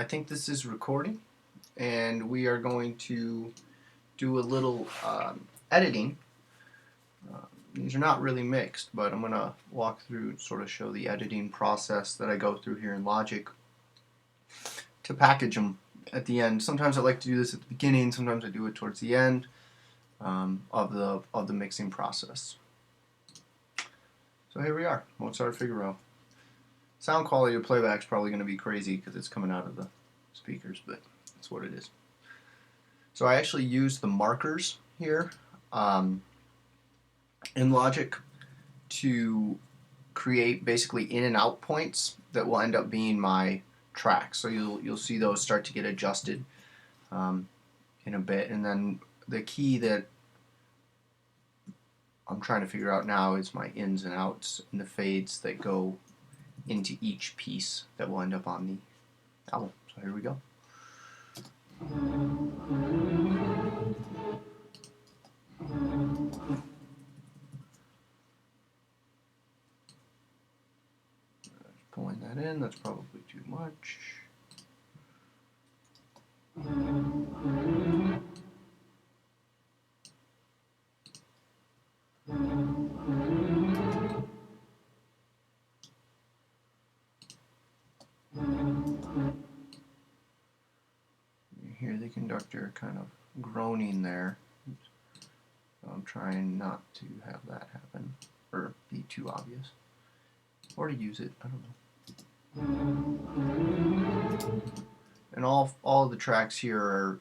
I think this is recording, and we are going to do a little editing. These are not really mixed, but I'm going to walk through and sort of show the editing process that I go through here in Logic to package them at the end. Sometimes I like to do this at the beginning, sometimes I do it towards the end of the mixing process. So here we are, Mozart Figaro. Sound quality of playback is probably going to be crazy because it's coming out of the speakers, but that's what it is. So I actually use the markers here in Logic to create basically in and out points that will end up being my tracks. So you'll see those start to get adjusted in a bit, and then the key that I'm trying to figure out now is my ins and outs and the fades that go into each piece that will end up on the album. So here we go. Pulling that in, that's probably too much. You hear the conductor kind of groaning there. So I'm trying not to have that happen or be too obvious, or to use it, I don't know. And all of the tracks here are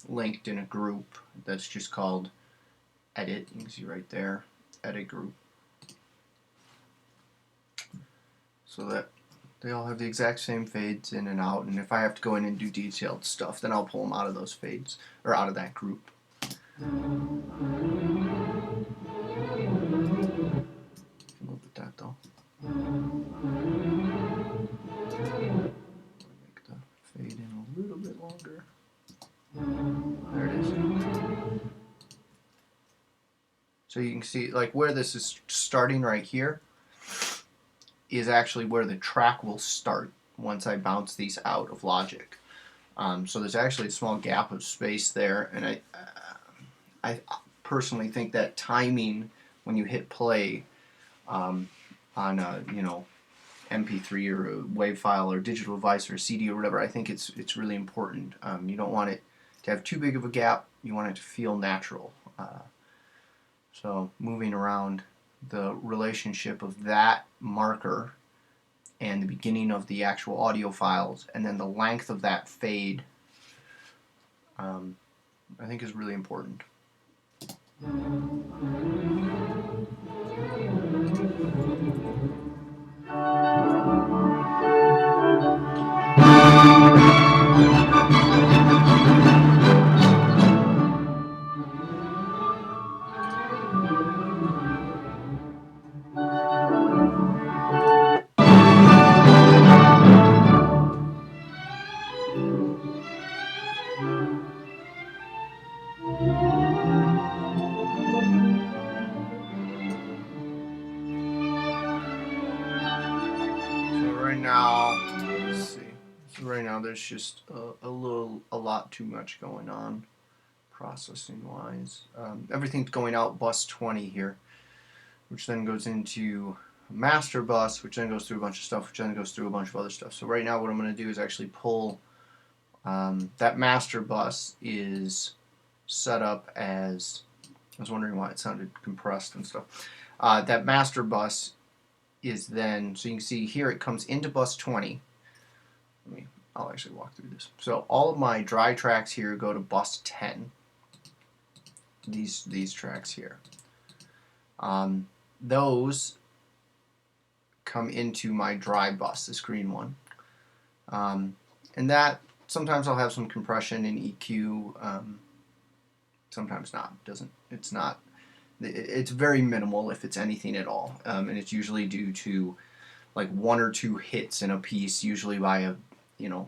linked in a group that's just called edit. You can see right there, edit group. So that they all have the exact same fades in and out, and if I have to go in and do detailed stuff, then I'll pull them out of those fades, or out of that group. Look at that though. Make the fade in a little bit longer. There it is. So you can see like where this is starting right here is actually where the track will start once I bounce these out of Logic. So there's actually a small gap of space there, and I personally think that timing when you hit play on a MP3 or a WAV file or digital device or a CD or whatever, I think it's really important. You don't want it to have too big of a gap. You want it to feel natural. So moving around the relationship of that marker and the beginning of the actual audio files, and then the length of that fade, I think is really important. Right now there's just a lot too much going on processing wise. Everything's going out bus 20 here, which then goes into master bus, which then goes through a bunch of stuff, which then goes through a bunch of other stuff. So right now what I'm going to do is actually pull that master bus is set up as, I was wondering why it sounded compressed and stuff. That master bus is then, so you can see here it comes into bus 20. I'll actually walk through this. So all of my dry tracks here go to bus 10. These tracks here. Those come into my dry bus, this green one. And that, sometimes I'll have some compression in EQ, sometimes not. It's very minimal if it's anything at all. And it's usually due to like one or two hits in a piece, usually by a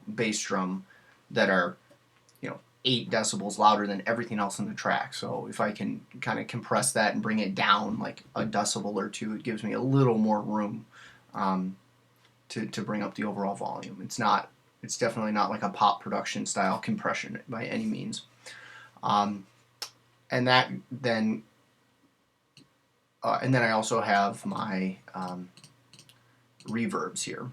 bass drum that are 8 decibels louder than everything else in the track. So if I can kind of compress that and bring it down like a decibel or two, it gives me a little more room to bring up the overall volume. It's not It's definitely not like a pop production style compression by any means. And that then, and then I also have my reverbs here,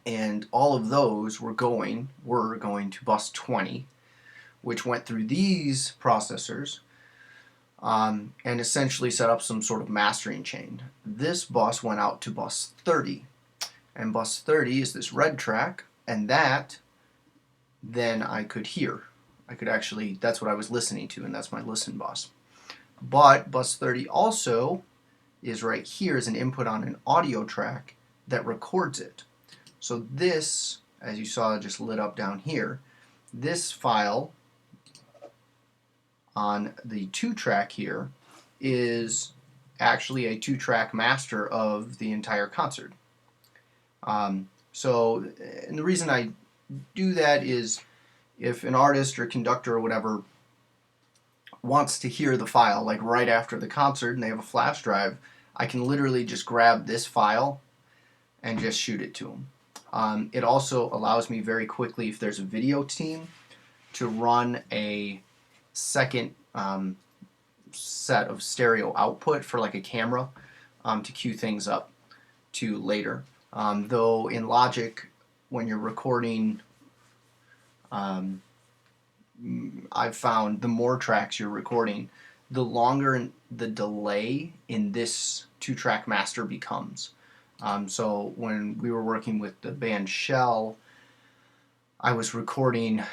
and all of those were going to bus 20, which went through these processors and essentially set up some sort of mastering chain. This bus went out to bus 30, and bus 30 is this red track, and that then I could hear. I could actually, that's what I was listening to, and that's my listen bus. But bus 30 also is right here as an input on an audio track that records it. So this, as you saw just lit up down here, this file on the 2-track here is actually a 2-track master of the entire concert. And the reason I do that is if an artist or conductor or whatever wants to hear the file like right after the concert and they have a flash drive, I can literally just grab this file and just shoot it to them. It also allows me very quickly, if there's a video team, to run a second set of stereo output for like a camera to cue things up to later. Though in Logic, when you're recording, I've found the more tracks you're recording, the longer the delay in this 2-track master becomes. So when we were working with the band Shell, I was recording,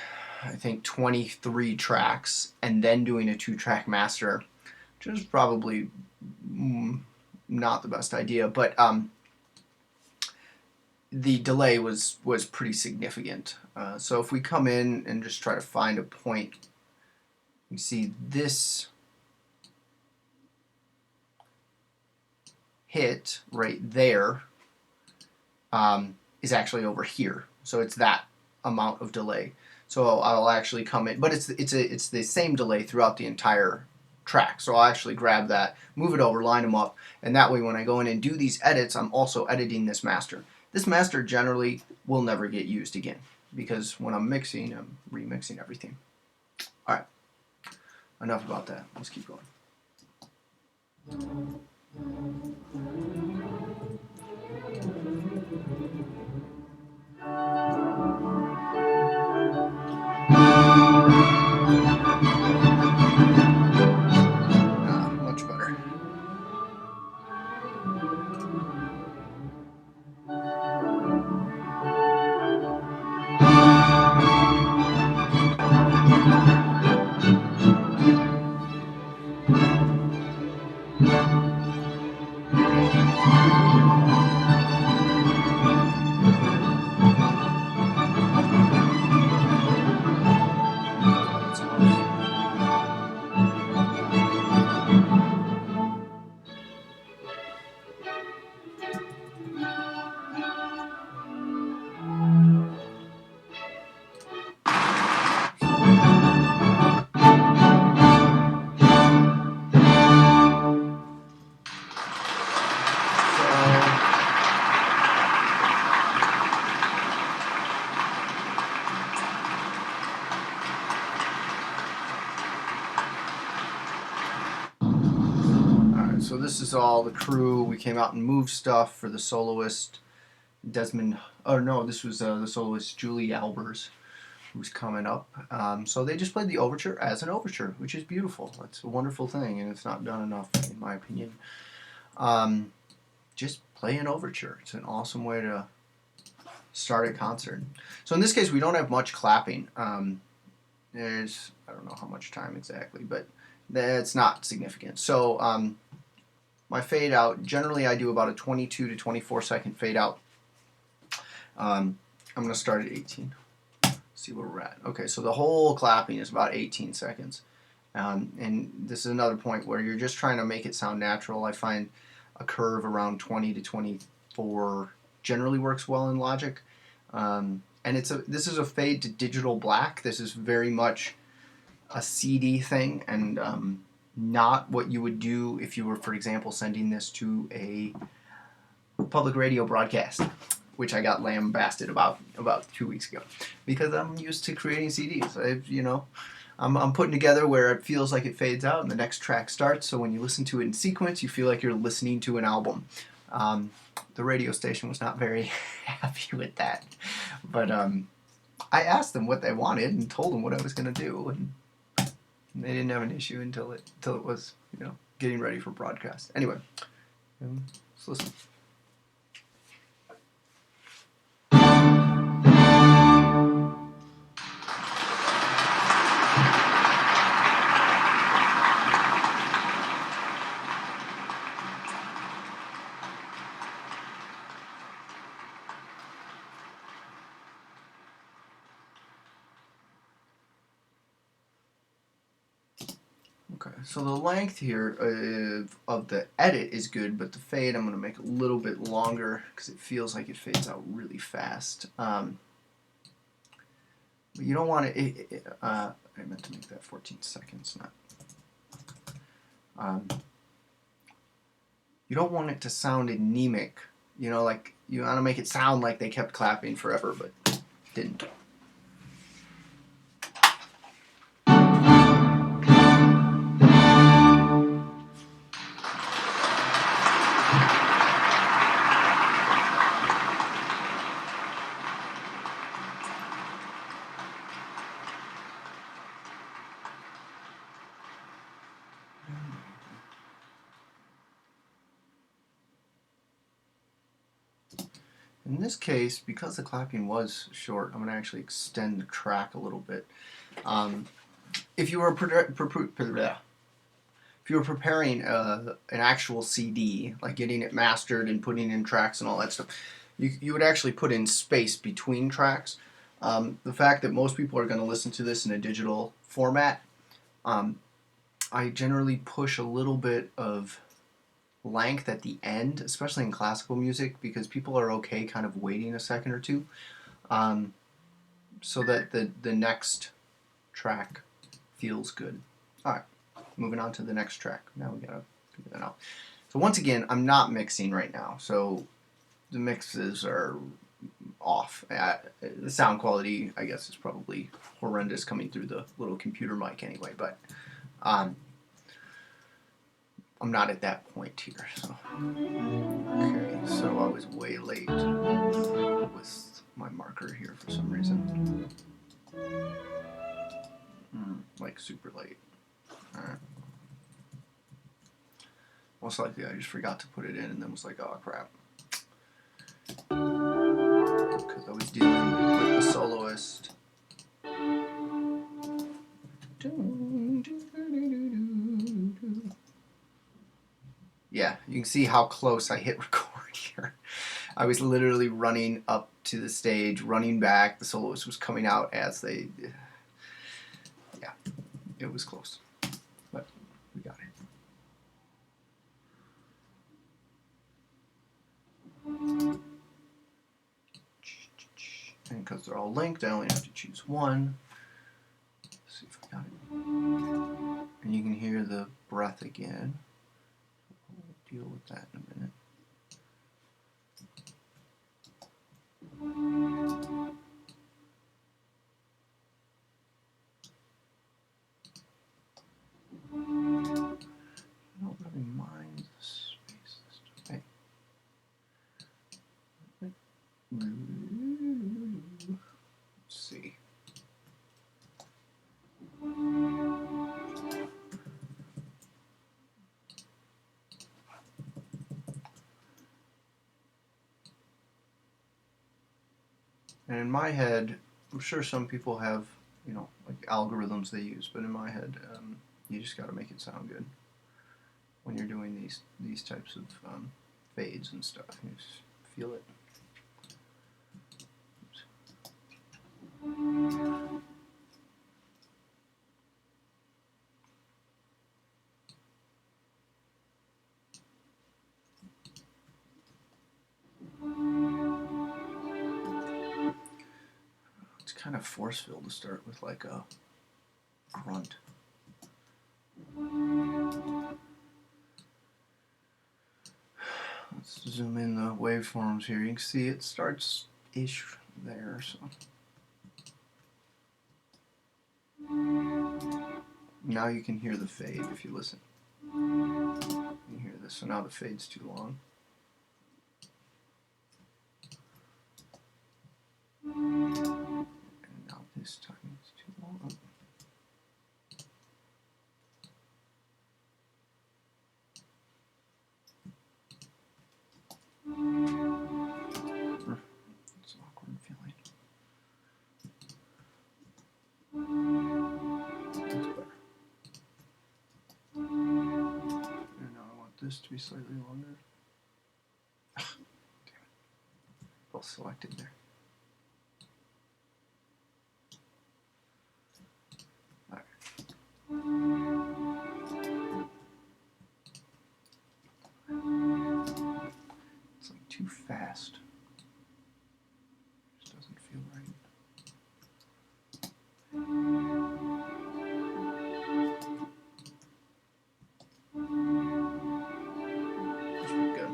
I think, 23 tracks and then doing a 2-track master, which is probably not the best idea, but the delay was pretty significant. So if we come in and just try to find a point, you see this hit right there is actually over here. So it's that amount of delay. So I'll actually come in, but it's the same delay throughout the entire track. So I'll actually grab that, move it over, line them up, and that way when I go in and do these edits, I'm also editing this master. This master generally will never get used again because when I'm mixing, I'm remixing everything. All right, enough about that. Let's keep going. Much better. So this is all the crew. We came out and moved stuff for the soloist Desmond. Oh no, this was the soloist Julie Albers, who's coming up. So they just played the overture as an overture, which is beautiful. It's a wonderful thing, and it's not done enough, in my opinion. Just play an overture. It's an awesome way to start a concert. So in this case, we don't have much clapping. There's, I don't know how much time exactly, but that's not significant. So my fade out, generally I do about a 22 to 24 second fade out. I'm going to start at 18. See where we're at. Okay, so the whole clapping is about 18 seconds. And this is another point where you're just trying to make it sound natural. I find a curve around 20 to 24 generally works well in Logic. And this is a fade to digital black. This is very much a CD thing, and not what you would do if you were, for example, sending this to a public radio broadcast. which I got lambasted about 2 weeks ago, because I'm used to creating CDs. I'm putting together where it feels like it fades out and the next track starts, so when you listen to it in sequence, you feel like you're listening to an album. The radio station was not very happy with that, but I asked them what they wanted and told them what I was going to do, and they didn't have an issue until it was, getting ready for broadcast. Anyway, let's listen. Okay, so the length here of the edit is good, but the fade I'm going to make a little bit longer because it feels like it fades out really fast. But you don't want it. I meant to make that 14 seconds, not. You don't want it to sound anemic. Like you want to make it sound like they kept clapping forever, but didn't. In this case, because the clapping was short, I'm going to actually extend the track a little bit. If you were preparing an actual CD, like getting it mastered and putting in tracks and all that stuff, you would actually put in space between tracks. The fact that most people are going to listen to this in a digital format, I generally push a little bit of length at the end, especially in classical music, because people are okay kind of waiting a second or two, so that the next track feels good. Alright, moving on to the next track. Now we gotta figure that out. So once again, I'm not mixing right now, so the mixes are off. The sound quality, I guess, is probably horrendous coming through the little computer mic anyway, but I'm not at that point here. So. Okay, so I was way late with my marker here for some reason. Like super late. Alright. Most likely I just forgot to put it in and then was like, oh crap. Because I was dealing with the soloist. Yeah, you can see how close I hit record here. I was literally running up to the stage, running back. The soloist was coming out as they... Yeah, it was close. But we got it. And because they're all linked, I only have to choose one. Let's see if I got it. And you can hear the breath again. We'll deal with that in a minute. I don't really mind the space this time. Let's see. And in my head, I'm sure some people have, like algorithms they use, but in my head, you just got to make it sound good when you're doing these types of fades and stuff. You just feel it. It's kind of forceful to start with like a grunt. Let's Let's zoom in the waveforms here. You can see it starts ish there. So now you can hear the fade if you listen. You hear this. So now the fade's too long. And now this time it's too long. It's an awkward feeling. That's better. And now I want this to be slightly longer. Damn it. Both selected there. It's like too fast. Just doesn't feel right. That's pretty good.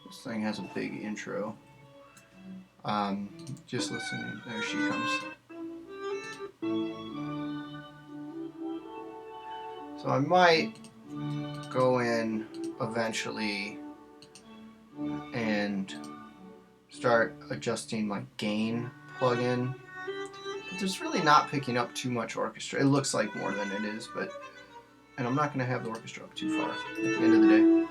This thing has a big intro. Just listening. There she comes. So I might go in eventually and start adjusting my gain plugin. But there's really not picking up too much orchestra. It looks like more than it is, but and I'm not going to have the orchestra up too far at the end of the day.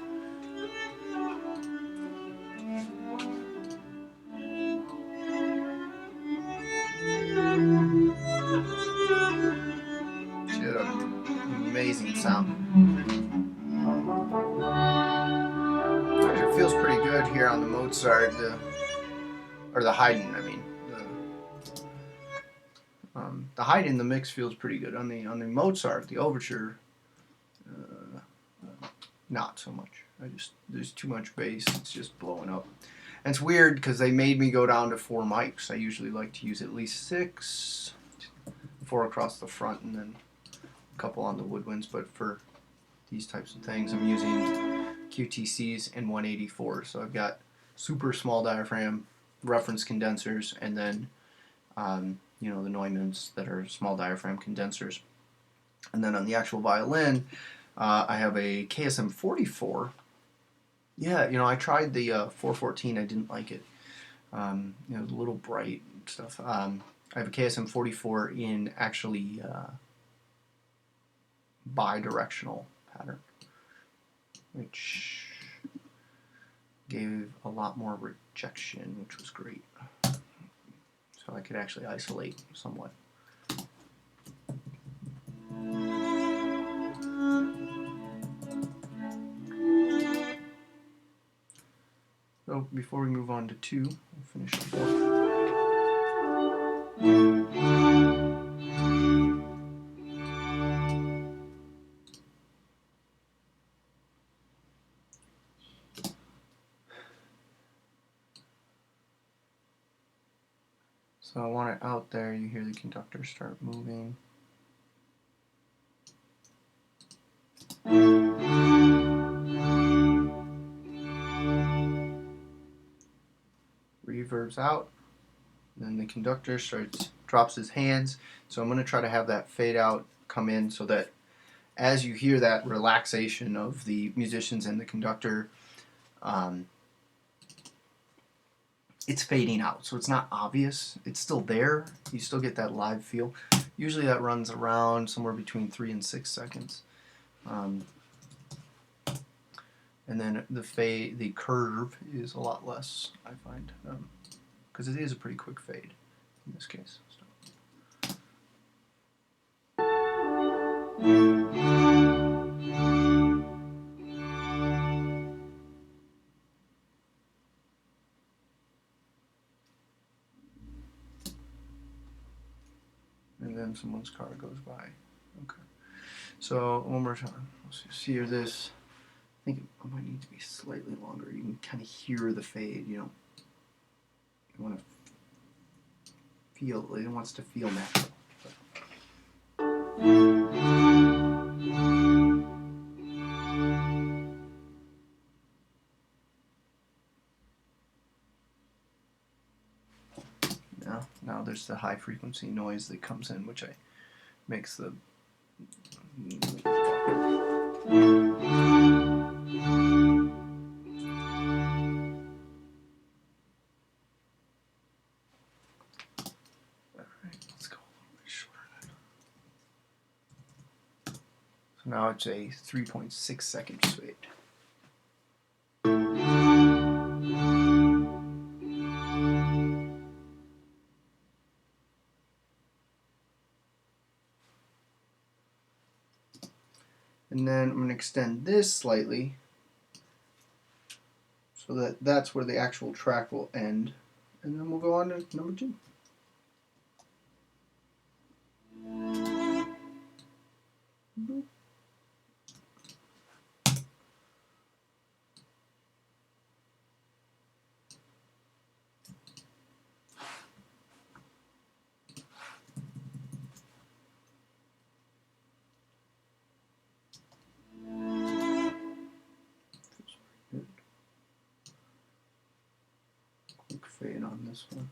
She had an amazing sound. It feels pretty good here on the Mozart, or the Haydn. I mean, the Haydn, the mix feels pretty good. On the Mozart, the overture, not so much. There's too much bass. It's just blowing up. And it's weird because they made me go down to 4 mics. I usually like to use at least 6, 4 across the front, and then a couple on the woodwinds. But for these types of things, I'm using QTCs and 184. So I've got super small diaphragm reference condensers, and then you know, the Neumanns that are small diaphragm condensers. And then on the actual violin, I have a KSM 44. Yeah, you know, I tried the 414. I didn't like it. You know, it was a little bright and stuff. I have a KSM 44 in actually bi-directional pattern, which gave a lot more rejection, which was great. So I could actually isolate somewhat. So before we move on to 2, we'll finish up 4. So I want it out there. You hear the conductor start moving. Reverbs out. Then the conductor drops his hands. So I'm going to try to have that fade out come in so that as you hear that relaxation of the musicians and the conductor, it's fading out, so it's not obvious. It's still there. You still get that live feel. Usually that runs around somewhere between 3 and 6 seconds. And then the curve is a lot less, I find, because it is a pretty quick fade in this case. time someone's car goes by. Okay. So one more time. Let's see here. This. I think it might need to be slightly longer. You can kind of hear the fade. You want to feel. It wants to feel natural. Now there's the high frequency noise that comes in, which makes the let's go a little bit shorter. So now it's a 3.6 second fade. And then I'm going to extend this slightly so that's where the actual track will end. And then we'll go on to number 2. Quick fade on this one.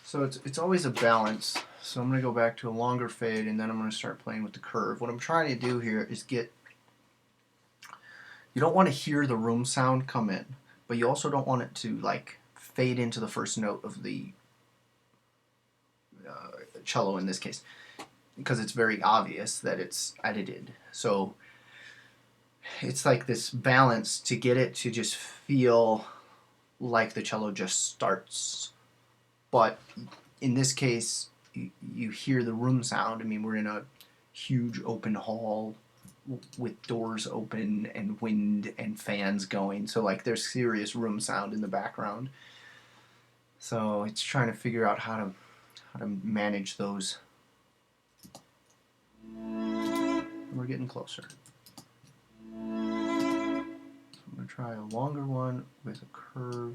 So it's always a balance. So I'm going to go back to a longer fade, and then I'm going to start playing with the curve. What I'm trying to do here is you don't want to hear the room sound come in, but you also don't want it to like fade into the first note of the cello in this case, because it's very obvious that it's edited. So it's like this balance to get it to just feel like the cello just starts. But in this case, you hear the room sound. I mean, we're in a huge open hall with doors open and wind and fans going. So like there's serious room sound in the background. So it's trying to figure out how to manage those. And we're getting closer. So I'm going to try a longer one with a curve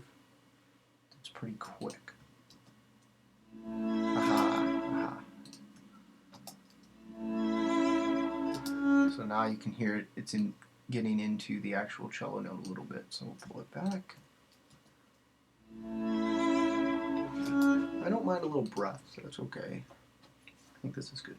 that's pretty quick. So now you can hear it, it's getting into the actual cello note a little bit, so we'll pull it back. I don't mind a little breath, so that's okay. I think this is good.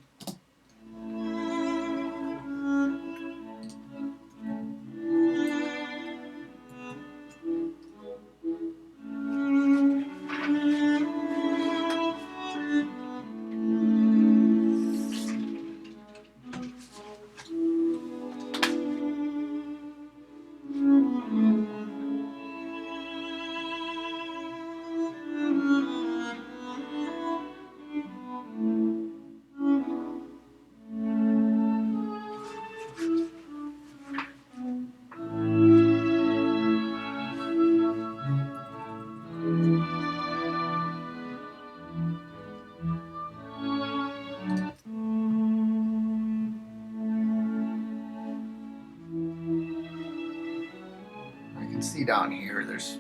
See down here, there's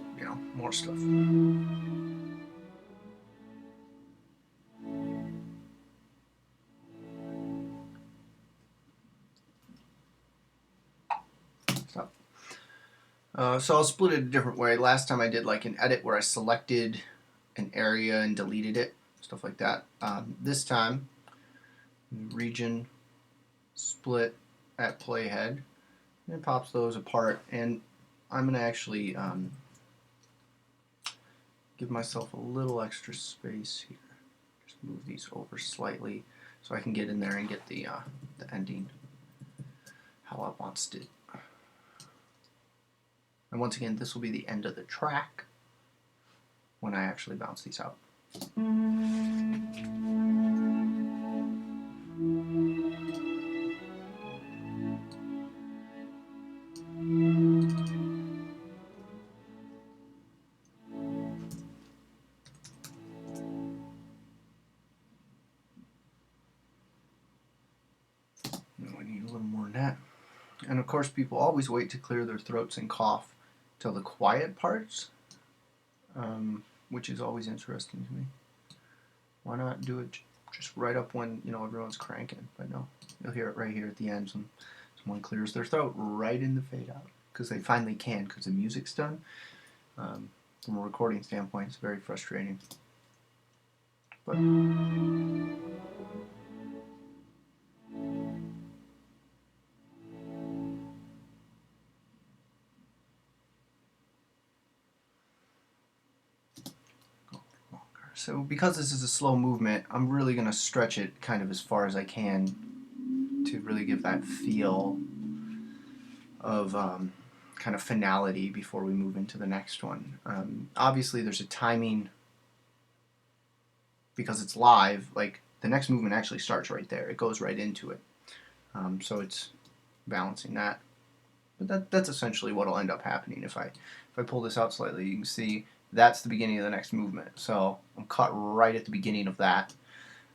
more stuff. Stop. So I'll split it a different way. Last time I did like an edit where I selected an area and deleted it, stuff like that. This time, region, split at playhead, and it pops those apart. And I'm going to actually give myself a little extra space here. Just move these over slightly so I can get in there and get the ending how I want it. And once again, this will be the end of the track when I actually bounce these out. We need a little more than that. And of course, people always wait to clear their throats and cough till the quiet parts, which is always interesting to me. Why not do it just right up when everyone's cranking? But no, you'll hear it right here at the end. Someone clears their throat right in the fade out because they finally can, because the music's done. From a recording standpoint, it's very frustrating. But so because this is a slow movement, I'm really going to stretch it kind of as far as I can to really give that feel of kind of finality before we move into the next one. Obviously, there's a timing because it's live. Like the next movement actually starts right there; it goes right into it. So it's balancing that. But that's essentially what will end up happening if I pull this out slightly. You can see that's the beginning of the next movement. So I'm cut right at the beginning of that.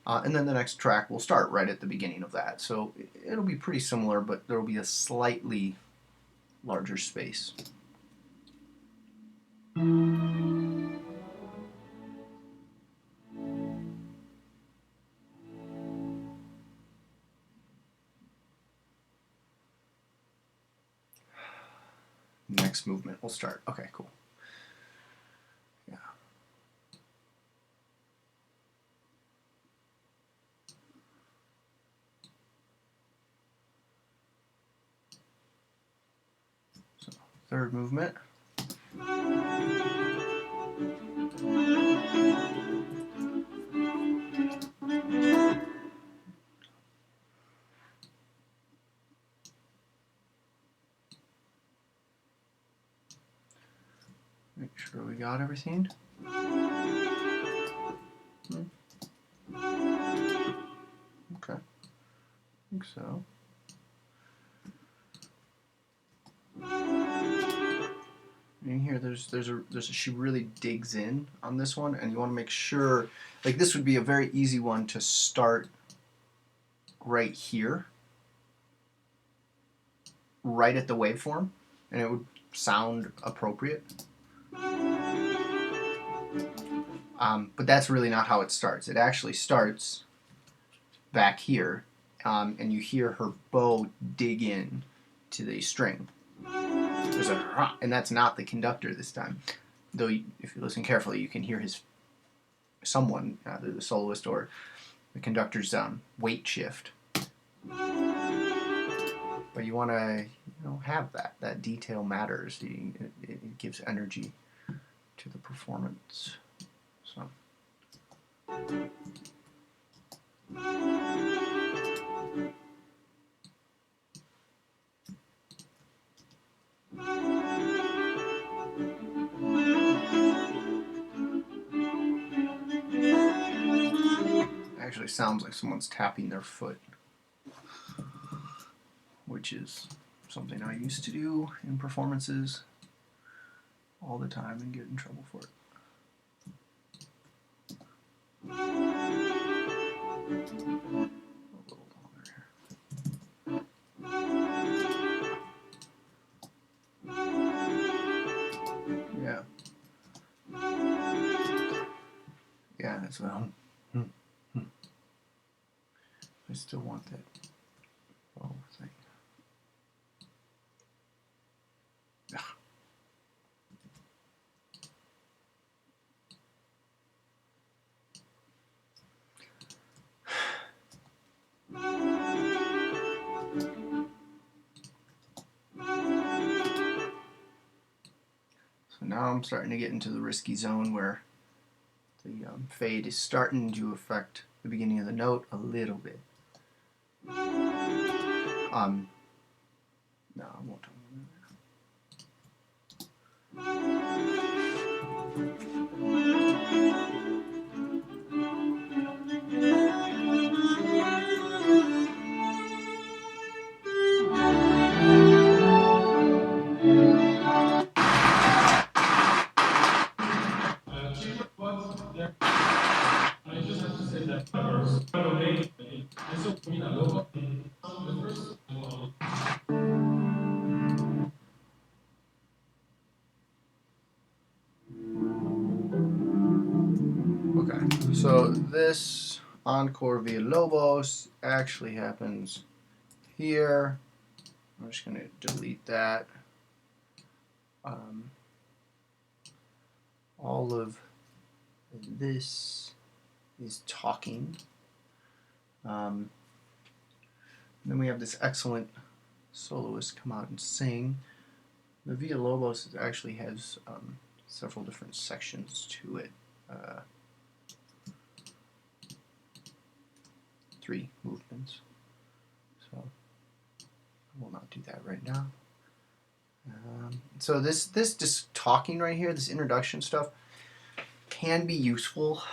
And then the next track will start right at the beginning of that. So it'll be pretty similar, but there will be a slightly larger space. Next movement will start. Okay, cool. Yeah. So, third movement. Make sure we got everything. Okay, I think so. In here, she really digs in on this one, and you want to make sure, like this would be a very easy one to start right here, right at the waveform, and it would sound appropriate. But that's really not how it starts. It actually starts back here, and you hear her bow dig in to the string. There's a and that's not the conductor this time. Though if you listen carefully, you can hear someone, either the soloist or the conductor's weight shift. But you want to have that detail matters. It gives energy to the performance. So. Actually sounds like someone's tapping their foot, which is something I used to do in performances all the time and get in trouble for it. A little longer here. Yeah, that's what I still want that whole thing. So now I'm starting to get into the risky zone where the fade is starting to affect the beginning of the note a little bit. No, I won't talk Okay, so this encore via Lobos actually happens here. I'm just going to delete that. All of this is talking. Then we have this excellent soloist come out and sing. The Via Lobos actually has several different sections to it. 3 movements. So I will not do that right now. So this just talking right here, this introduction stuff, can be useful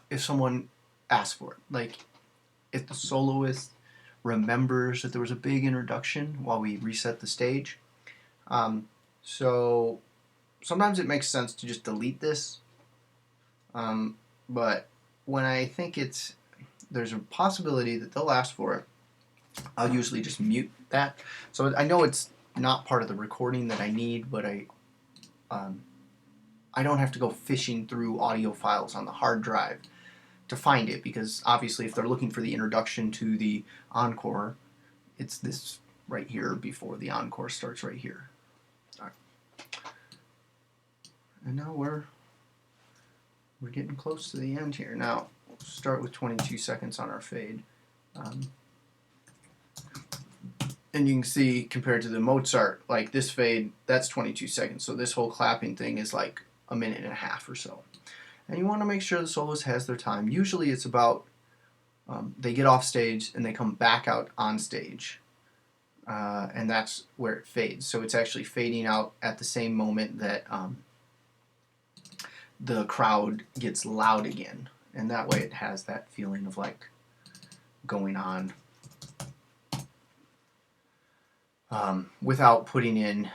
if someone asks for it. Like if the soloist remembers that there was a big introduction while we reset the stage. So sometimes it makes sense to just delete this. But when I think there's a possibility that they'll ask for it, I'll usually just mute that. So I know it's not part of the recording that I need, but I don't have to go fishing through audio files on the hard drive to find it, because obviously if they're looking for the introduction to the encore, it's this right here before the encore starts right here. All right. And now we're getting close to the end here. Now we'll start with 22 seconds on our fade. And you can see, compared to the Mozart, like this fade, that's 22 seconds. So this whole clapping thing is like a minute and a half or so. And you want to make sure the soloist has their time. Usually it's about, they get off stage and they come back out on stage. And that's where it fades. So it's actually fading out at the same moment that the crowd gets loud again. And that way it has that feeling of like going on. Without putting in,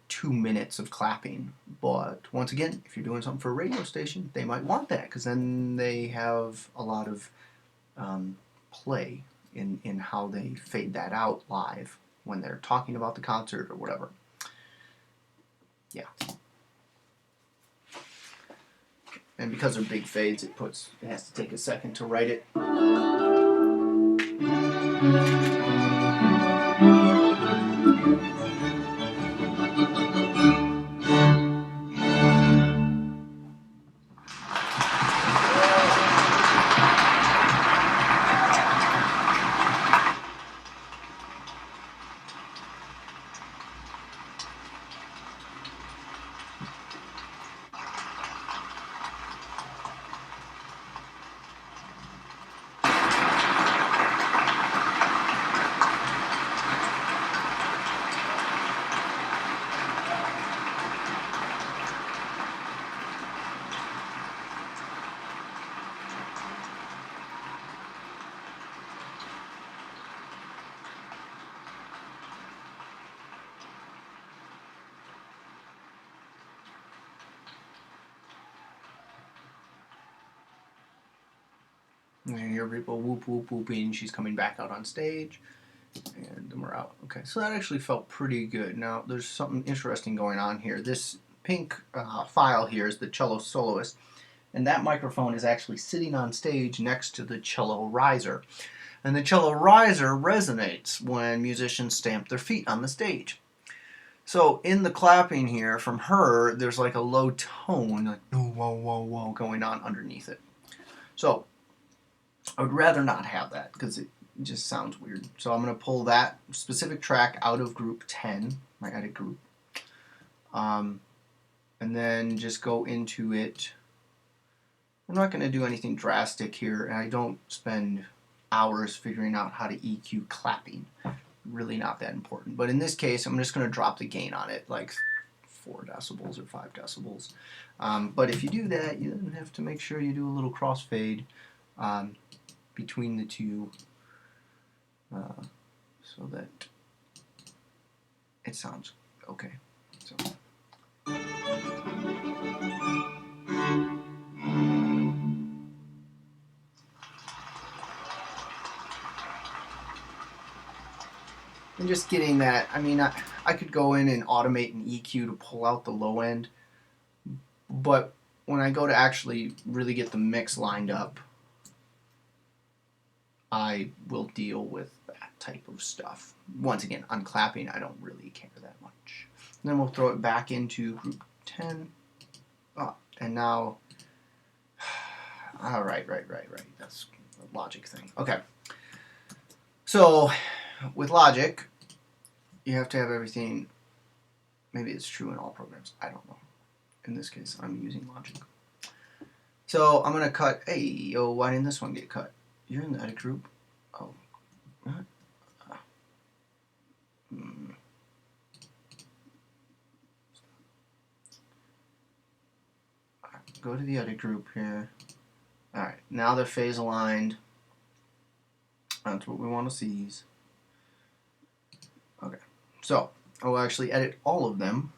2 minutes of clapping. But once again, if you're doing something for a radio station, they might want that, because then they have a lot of play in how they fade that out live when they're talking about the concert or whatever. Yeah. And because they're big fades, it has to take a second to write it. And you hear people whoop, whoop, whooping. She's coming back out on stage. And then we're out. Okay, so that actually felt pretty good. Now, there's something interesting going on here. This pink file here is the cello soloist. And that microphone is actually sitting on stage next to the cello riser. And the cello riser resonates when musicians stamp their feet on the stage. So in the clapping here from her, there's like a low tone, like whoa, whoa, whoa, going on underneath it. So I would rather not have that because it just sounds weird. So I'm going to pull that specific track out of group 10, my edit group, and then just go into it I'm not going to do anything drastic here, and I don't spend hours figuring out how to EQ clapping. Really not that important. But in this case, I'm just going to drop the gain on it, like 4 decibels or 5 decibels. But if you do that, you then have to make sure you do a little crossfade between the two so that it sounds okay. So. And just getting that, I mean, I could go in and automate an EQ to pull out the low end, but when I go to actually really get the mix lined up, I will deal with that type of stuff. Once again, on clapping, I don't really care that much. And then we'll throw it back into group 10. Oh, and now, right. That's a logic thing. Okay. So, with Logic, you have to have everything. Maybe it's true in all programs. I don't know. In this case, I'm using Logic. So I'm going to cut. Hey, yo, why didn't this one get cut? You're in the edit group. Oh. What? Go to the edit group here. Alright, now they're phase aligned. That's what we want to see. Okay, so I will actually edit all of them.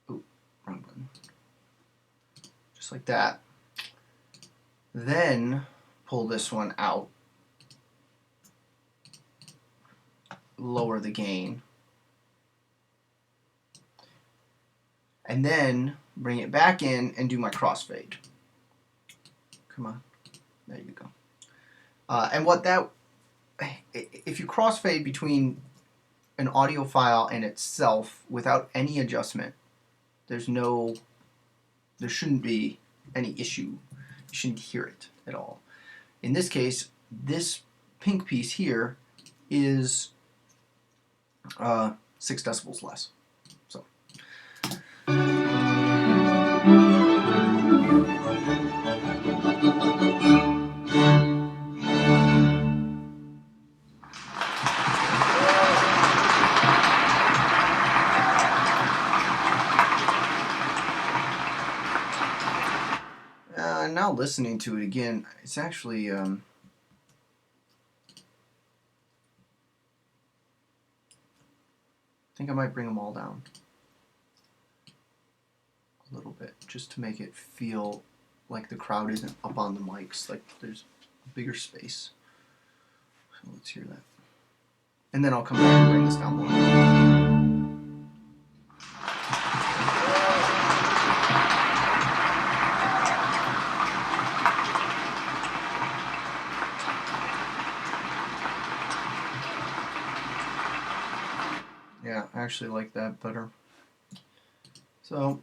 Ooh, wrong button. Just like that. Then pull this one out. Lower the gain. And then bring it back in and do my crossfade. Come on. There you go. And what that, if you crossfade between an audio file and itself without any adjustment, there shouldn't be any issue. You shouldn't hear it at all. In this case, this pink piece here is 6 decibels less. So. Now listening to it again, it's actually I think I might bring them all down a little bit just to make it feel like the crowd isn't up on the mics, like there's a bigger space. So let's hear that. And then I'll come back and bring this down more. Yeah, I actually like that better. So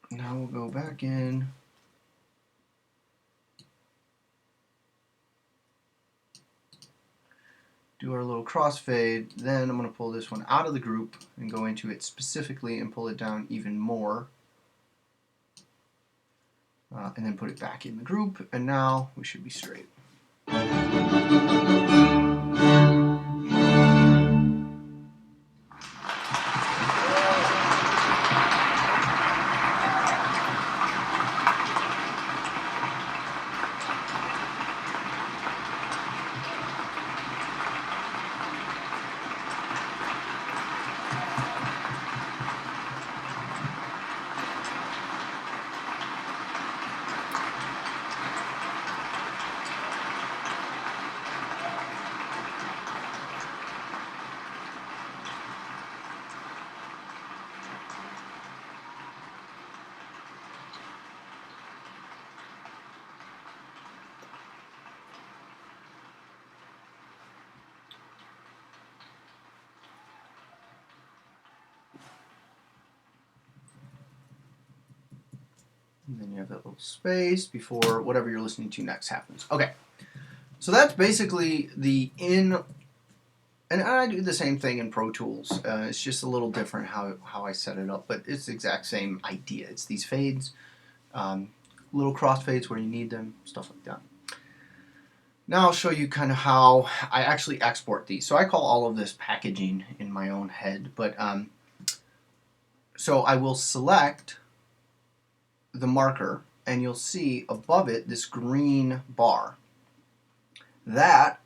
now we'll go back in. Do our little crossfade. Then I'm going to pull this one out of the group and go into it specifically and pull it down even more. And then put it back in the group. And now we should be straight. And then you have that little space before whatever you're listening to next happens. Okay, so that's basically the in And I do the same thing in Pro Tools. It's just a little different how I set it up, but it's the exact same idea. It's these fades, little crossfades where you need them, stuff like that. Now I'll show you kind of how I actually export these. So I call all of this packaging in my own head, but so I will select the marker, and you'll see above it this green bar. That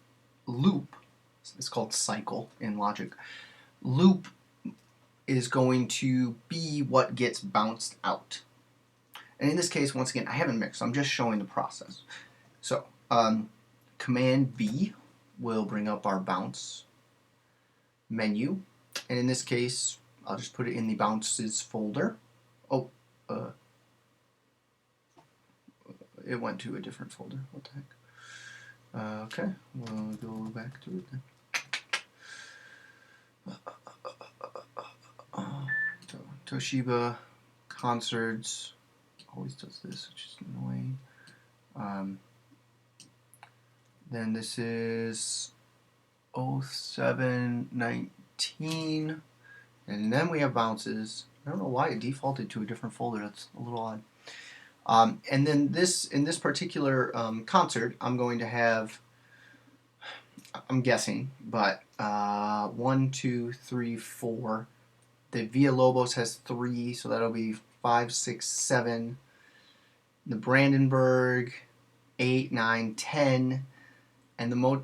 loop, it's called cycle in Logic, loop is going to be what gets bounced out. And in this case, once again, I haven't mixed, so I'm just showing the process. So Command B will bring up our bounce menu, and in this case I'll just put it in the bounces folder. Oh, it went to a different folder. What the heck? Okay, we'll go back to it then. So, Toshiba concerts always does this, which is annoying. Then this is 0719, and then we have bounces. I don't know why it defaulted to a different folder. That's a little odd. And then this, in this particular concert, I'm going to have, I'm guessing, but 1, 2, 3, 4. The Villalobos has 3, so that'll be 5, 6, 7. The Brandenburg, 8, 9, 10. And the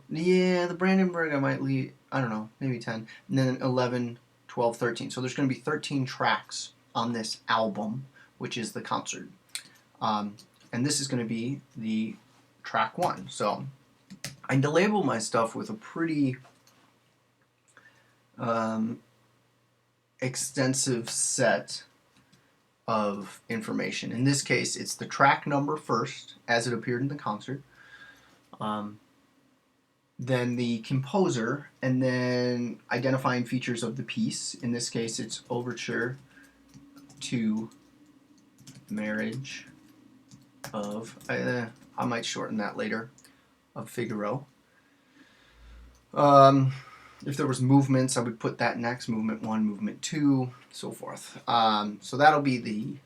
Brandenburg I might leave, I don't know, maybe 10. And then 11, 12, 13. So there's going to be 13 tracks on this album, which is the concert. And this is going to be the track 1. So I label my stuff with a pretty extensive set of information. In this case, it's the track number first, as it appeared in the concert. Then the composer, and then identifying features of the piece. In this case, it's Overture to Marriage of, I might shorten that later, of Figaro. If there was movements, I would put that next, movement 1, movement 2, so forth. So that'll be the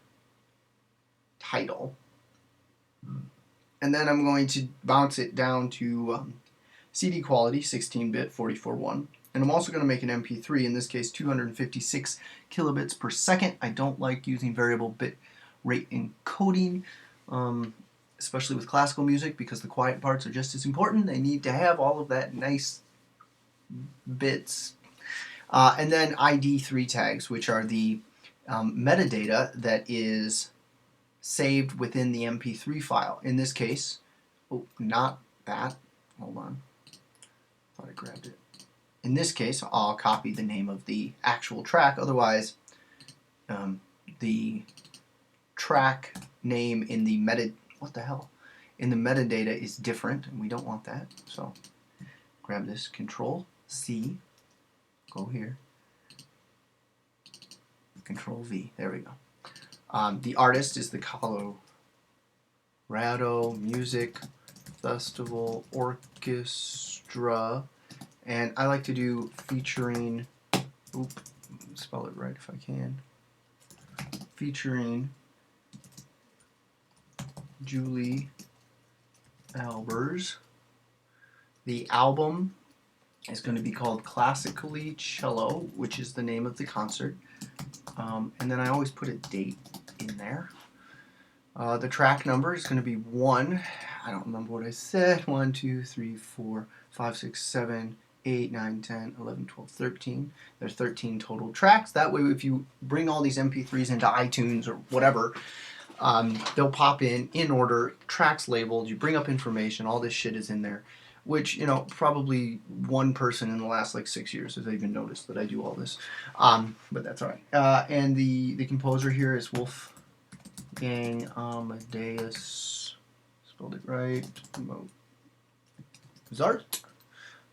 title. And then I'm going to bounce it down to CD quality, 16-bit, 44.1. And I'm also going to make an MP3, in this case 256 kilobits per second. I don't like using variable bit rate encoding, especially with classical music, because the quiet parts are just as important. They need to have all of that nice bits. And then ID3 tags, which are the metadata that is saved within the MP3 file. In this case, oh, not that. Hold on. Thought I grabbed it. In this case, I'll copy the name of the actual track. Otherwise, the track name in the in the metadata is different, and we don't want that. So grab this, Control C, go here, Control V. There we go. The artist is the Colorado Music Festival Orchestra, and I like to do featuring, spell it right if I can, featuring Julie Albers. The album is going to be called Classically Cello, which is the name of the concert, and then I always put a date in there. The track number is going to be 1. I don't remember what I said. 1, 2, 3, 4, 5, 6, 7, 8, 9, 10, 11, 12, 13. There's 13 total tracks. That way, if you bring all these MP3s into iTunes or whatever, they'll pop in order, tracks labeled, you bring up information, all this shit is in there, which, you know, probably one person in the last like 6 years has even noticed that I do all this, but that's all right. And the composer here is Wolfgang Amadeus, spelled it right, Mozart.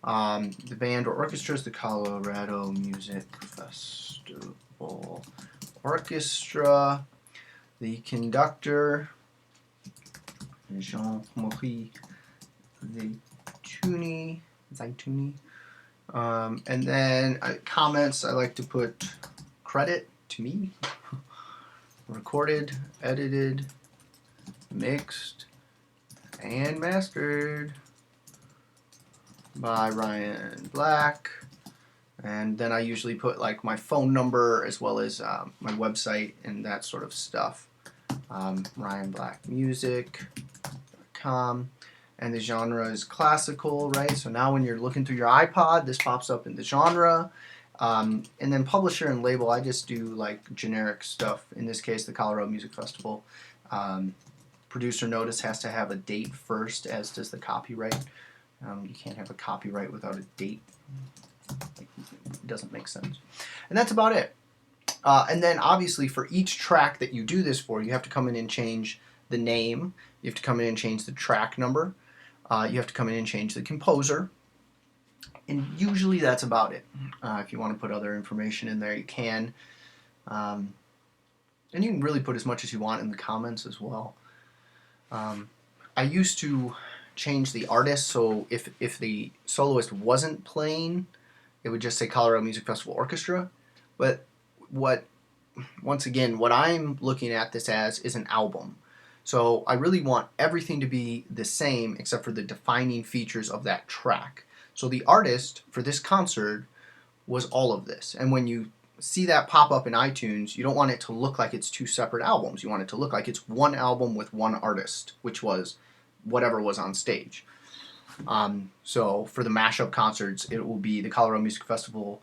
The band or orchestra is the Colorado Music Festival Orchestra. The conductor, Jean-Marie Zaituni, And then comments, I like to put credit to me. Recorded, edited, mixed, and mastered by Ryan Black. And then I usually put like my phone number as well as my website and that sort of stuff. RyanBlackMusic.com. And the genre is classical, right? So now when you're looking through your iPod, this pops up in the genre. And then publisher and label, I just do like generic stuff. In this case, the Colorado Music Festival. Producer notice has to have a date first, as does the copyright. You can't have a copyright without a date. It doesn't make sense. And that's about it. And then obviously for each track that you do this for, you have to come in and change the name. You have to come in and change the track number. You have to come in and change the composer. And usually that's about it. If you want to put other information in there, you can. And you can really put as much as you want in the comments as well. I used to change the artist, so if the soloist wasn't playing, it would just say Colorado Music Festival Orchestra. But once again, what I'm looking at this as is an album. So I really want everything to be the same except for the defining features of that track. So the artist for this concert was all of this. And when you see that pop up in iTunes, you don't want it to look like it's two separate albums. You want it to look like it's one album with one artist, which was whatever was on stage. So for the mashup concerts, it will be the Colorado Music Festival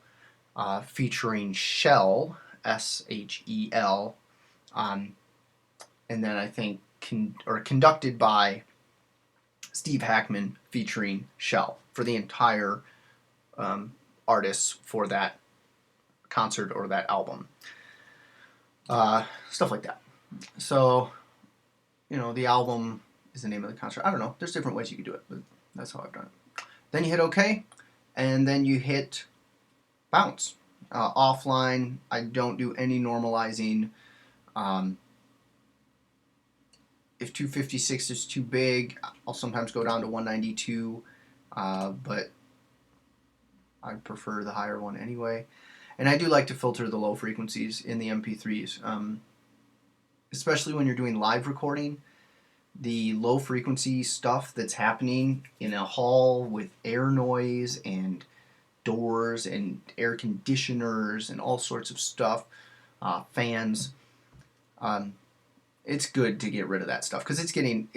featuring Shell, S-H-E-L, and then I think conducted by Steve Hackman featuring Shell for the entire artists for that concert or that album. Stuff like that. So, the album is the name of the concert. I don't know. There's different ways you could do it, but that's how I've done it. Then you hit OK, and then you hit bounce. Offline, I don't do any normalizing. If 256 is too big, I'll sometimes go down to 192, but I prefer the higher one anyway. And I do like to filter the low frequencies in the MP3s, especially when you're doing live recording. The low frequency stuff that's happening in a hall with air noise and doors and air conditioners and all sorts of stuff, fans. It's good to get rid of that stuff because it's getting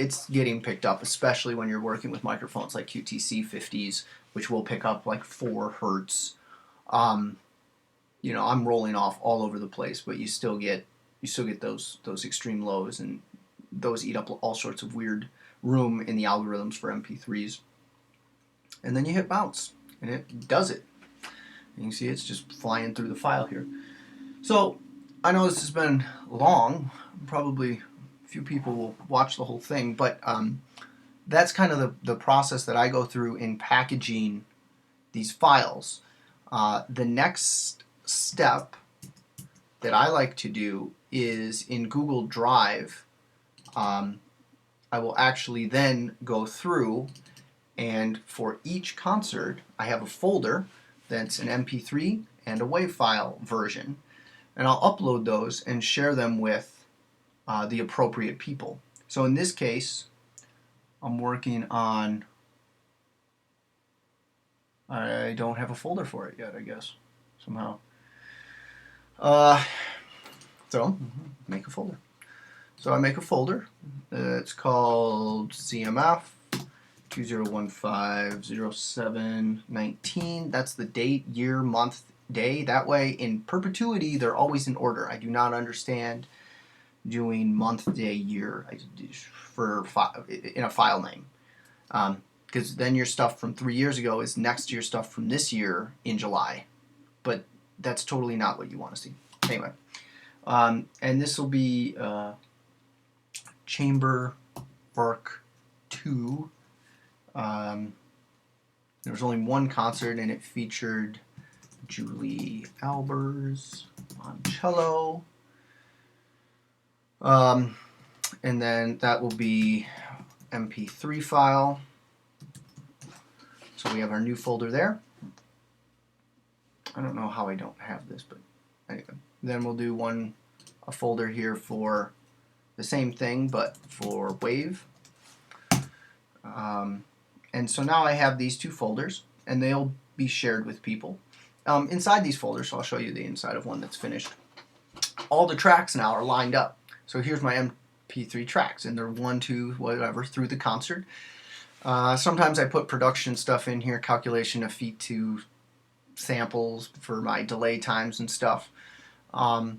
picked up, especially when you're working with microphones like QTC 50s, which will pick up like 4 hertz. I'm rolling off all over the place, but you still get those extreme lows, and those eat up all sorts of weird room in the algorithms for MP3s. And then you hit bounce, and it does it. You can see it's just flying through the file here. So I know this has been long. Probably a few people will watch the whole thing, but that's kind of the process that I go through in packaging these files. The next step that I like to do is in Google Drive. I will actually then go through, and for each concert I have a folder that's an MP3 and a WAV file version, and I'll upload those and share them with the appropriate people. So in this case, I'm working on, I don't have a folder for it yet, I guess, somehow. So, make a folder. So I make a folder. It's called CMF 2015-07-19. That's the date, year, month, day. That way, in perpetuity, they're always in order. I do not understand doing month, day, year in a file name. Because then your stuff from 3 years ago is next to your stuff from this year in July. But that's totally not what you want to see. Anyway, and this will be Chamber Work 2. There was only one concert, and it featured Julie Albers on cello. And then that will be MP3 file. So we have our new folder there. I don't know how I don't have this, but anyway. Then we'll do a folder here for the same thing, but for wave. And so now I have these two folders, and they'll be shared with people. Inside these folders, so I'll show you the inside of one that's finished. All the tracks now are lined up. So here's my MP3 tracks, and they're 1, 2, whatever, through the concert. Sometimes I put production stuff in here, calculation of feet to samples for my delay times and stuff. You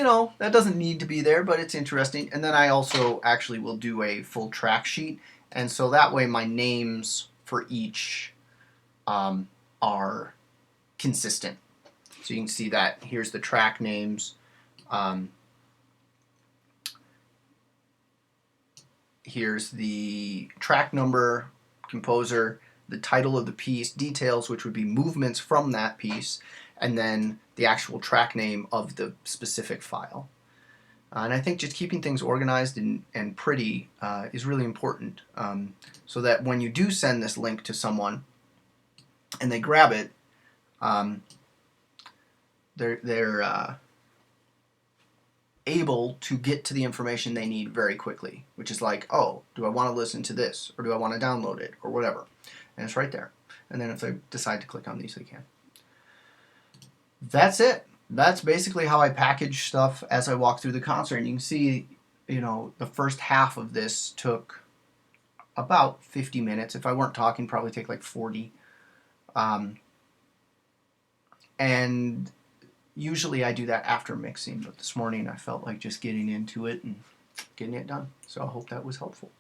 know, that doesn't need to be there, but it's interesting. And then I also actually will do a full track sheet, and so that way my names for each are consistent. So you can see that here's the track names. Here's the track number, composer, the title of the piece, details, which would be movements from that piece, and then the actual track name of the specific file. And I think just keeping things organized and pretty is really important, so that when you do send this link to someone and they grab it, they're able to get to the information they need very quickly, which is like, oh, do I want to listen to this, or do I want to download it, or whatever. And it's right there. And then if they decide to click on these, they can. That's it. That's basically how I package stuff as I walk through the concert. And you can see, you know, the first half of this took about 50 minutes. If I weren't talking, probably take like 40. And usually I do that after mixing, but this morning I felt like just getting into it and getting it done. So I hope that was helpful.